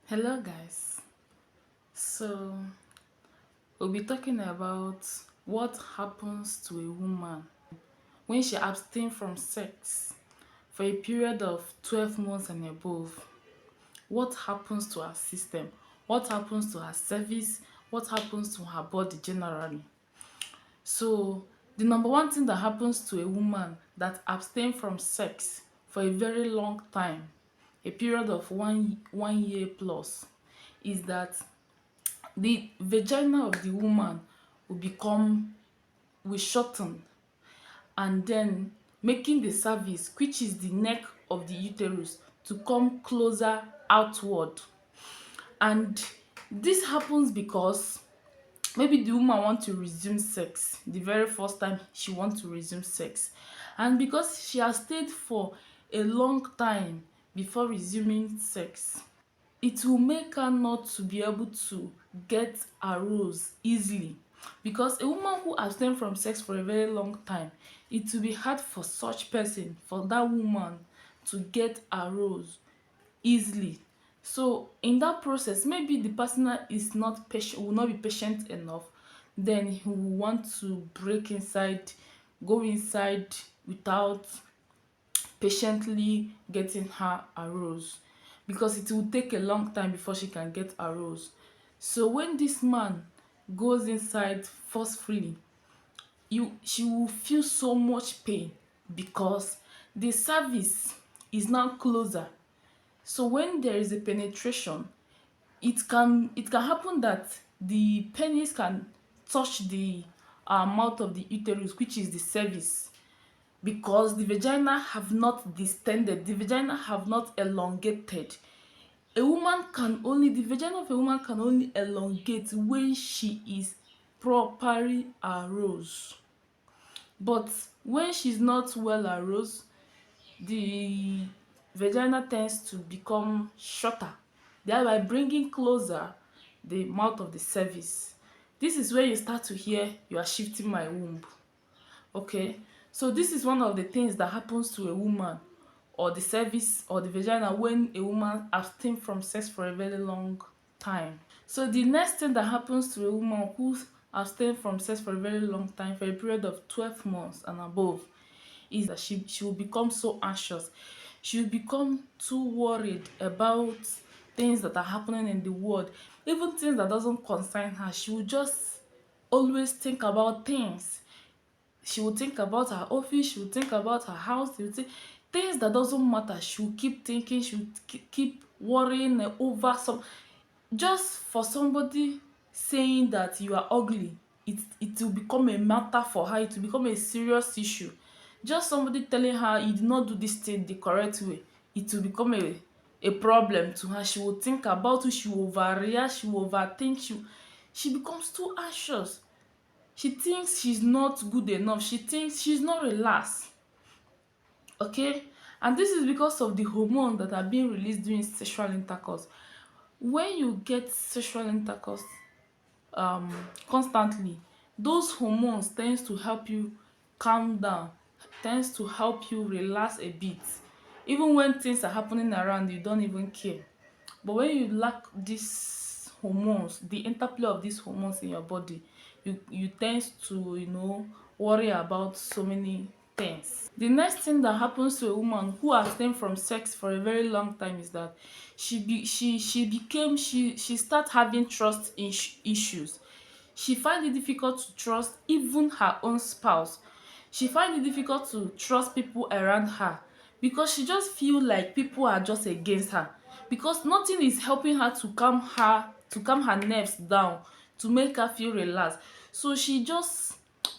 Hello, guys. So, we'll be talking about what happens to a woman when she abstains from sex for a period of 12 months and above. What happens to her system? What happens to her cervix? What happens to her body generally? So, the number one thing that happens to a woman that abstains from sex for a very long time, a period of one year plus, is that the vagina of the woman will become will shorten, and then making the cervix, which is the neck of the uterus, to come closer outward. And this happens because maybe the woman want to resume sex the very first time she want to resume sex, and because she has stayed for a long time before resuming sex, it will make her not to be able to get aroused easily, because a woman who abstain from sex for a very long time, it will be hard for such person, for that woman, to get aroused easily. So in that process, maybe the partner is not patient, will not be patient enough, then he will want to break inside, go inside without patiently getting her aroused, because it will take a long time before she can get aroused. So when this man goes inside forcefully, she will feel so much pain, because the cervix is now closer. So when there is a penetration, it can happen that the penis can touch the mouth of the uterus, which is the cervix, because the vagina have not distended, the vagina have not elongated. The vagina of a woman can only elongate when she is properly aroused. But when she's not well aroused, the vagina tends to become shorter, thereby bringing closer the mouth of the cervix. This is where you start to hear, "You are shifting my womb." Okay, so this is one of the things that happens to a woman, or the cervix or the vagina, when a woman abstain from sex for a very long time. So the next thing that happens to a woman who abstain from sex for a very long time, for a period of 12 months and above, is that she will become so anxious. She will become too worried about things that are happening in the world, even things that doesn't concern her. She will just always think about things. She will think about her office, she will think about her house, she will think things that doesn't matter. She will keep thinking, she will keep worrying over some, just for somebody saying that you are ugly, it will become a matter for her, it will become a serious issue. Just somebody telling her you did not do this thing the correct way, it will become a problem to her. She will think about it, she will overreact, she will overthink, she becomes too anxious. She thinks she's not good enough, she thinks she's not relaxed. Okay, and this is because of the hormones that are being released during sexual intercourse. When you get sexual intercourse um constantly, those hormones tends to help you calm down, tends to help you relax a bit. Even when things are happening around, you don't even care. But when you lack these hormones, the interplay of these hormones in your body, you tend to, worry about so many things. The next thing that happens to a woman who abstain from sex for a very long time is that she start having trust issues. She find it difficult to trust even her own spouse. She find it difficult to trust people around her, because she just feel like people are just against her, because nothing is helping her to calm her nerves down, to make her feel relaxed. So she just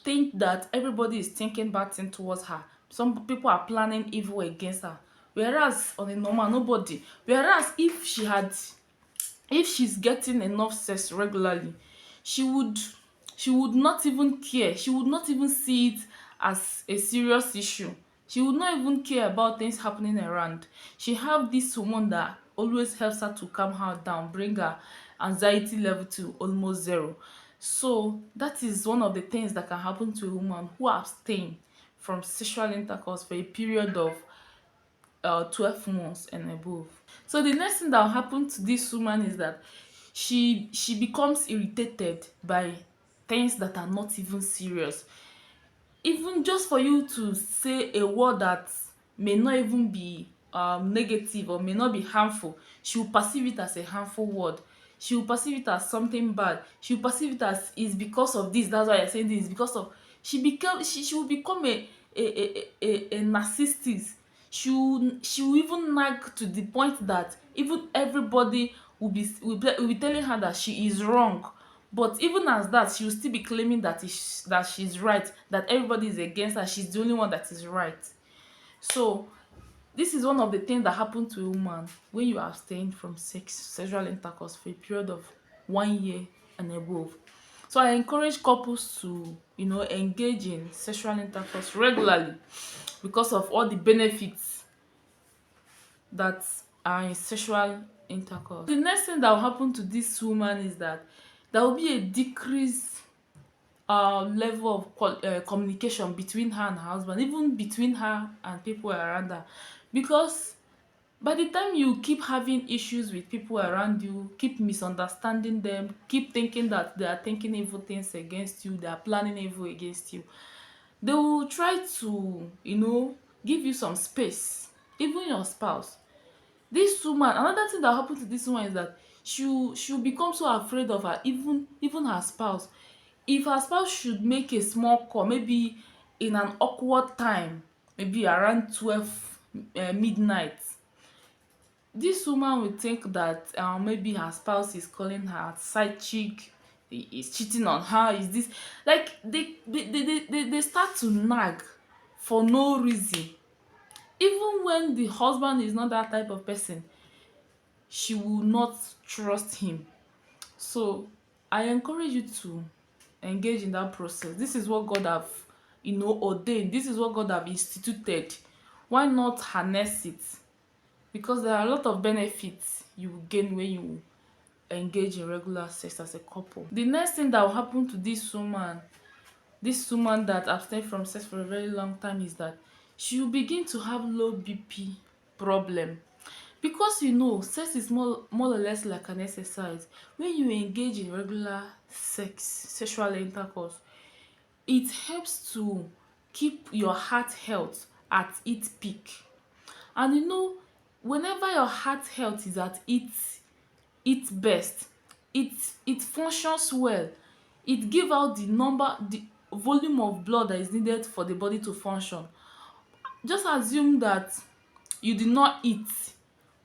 think that everybody is thinking bad thing towards her. Some people are planning evil against her, whereas on a normal, nobody. Whereas if she's getting enough sex regularly, she would she would not even care. She would not even see it as a serious issue. She would not even care about things happening around. She have this hormone that always helps her to calm her down, bring her anxiety level to almost zero. So that is one of the things that can happen to a woman who abstain from sexual intercourse for a period of 12 months and above. So the next thing that will happen to this woman is that she becomes irritated by things that are not even serious. Even just for you to say a word that may not even be negative or may not be harmful, she will perceive it as a harmful word. She will perceive it as something bad. She will perceive it as is because of this, that's why I say this, because of she will become a narcissist. She will even nag to the point that even everybody will be telling her that she is wrong. But even as that, she will still be claiming that she's right, that everybody is against her, she's the only one that is right. So this is one of the things that happen to a woman when you abstain from sexual intercourse for a period of 1 year and above. So I encourage couples to, engage in sexual intercourse regularly because of all the benefits that are in sexual intercourse. The next thing that will happen to this woman is that there will be a decrease level of communication between her and her husband, even between her and people around her. Because by the time you keep having issues with people around you, keep misunderstanding them, keep thinking that they are thinking evil things against you, they are planning evil against you, they will try to, give you some space. Even your spouse, this woman, another thing that happened to this woman is that she'll become so afraid of her, even her spouse. If her spouse should make a small call, maybe in an awkward time, maybe around 12 midnight, this woman will think that maybe her spouse is calling her side chick, is cheating on her, is this, like they start to nag for no reason. Even when the husband is not that type of person, she will not trust him. So I encourage you to engage in that process. This is what God have, ordained. This is what God have instituted. Why not harness it? Because there are a lot of benefits you will gain when you engage in regular sex as a couple. The next thing that will happen to this woman that abstain from sex for a very long time, is that she will begin to have low BP problem. Because sex is more or less like an exercise. When you engage in regular sexual intercourse, it helps to keep your heart health at its peak. And whenever your heart health is at its best, it it functions well. It give out the volume of blood that is needed for the body to function. Just assume that you did not eat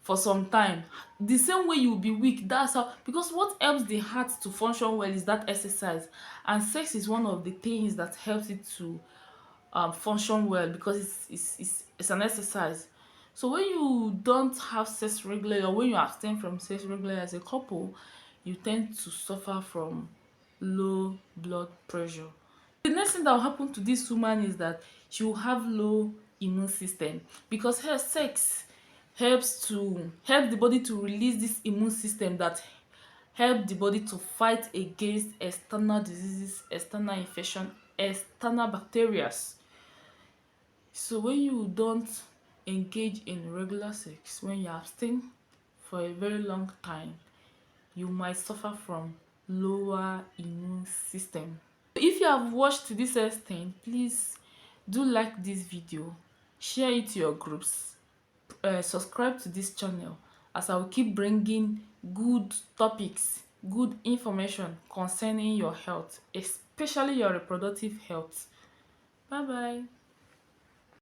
for some time. The same way you will be weak, that's how, because what helps the heart to function well is that exercise. And sex is one of the things that helps it to function well, because it's an exercise. So when you don't have sex regularly, or when you abstain from sex regularly as a couple, you tend to suffer from low blood pressure. The next thing that will happen to this woman is that she will have low immune system, because her sex help the body to release this immune system that help the body to fight against external diseases, external infection, external bacteria. So when you don't engage in regular sex, when you abstain for a very long time, you might suffer from lower immune system. If you have watched this extent, please do like this video, share it to your groups, subscribe to this channel, as I will keep bringing good topics, good information concerning your health, especially your reproductive health. Bye bye.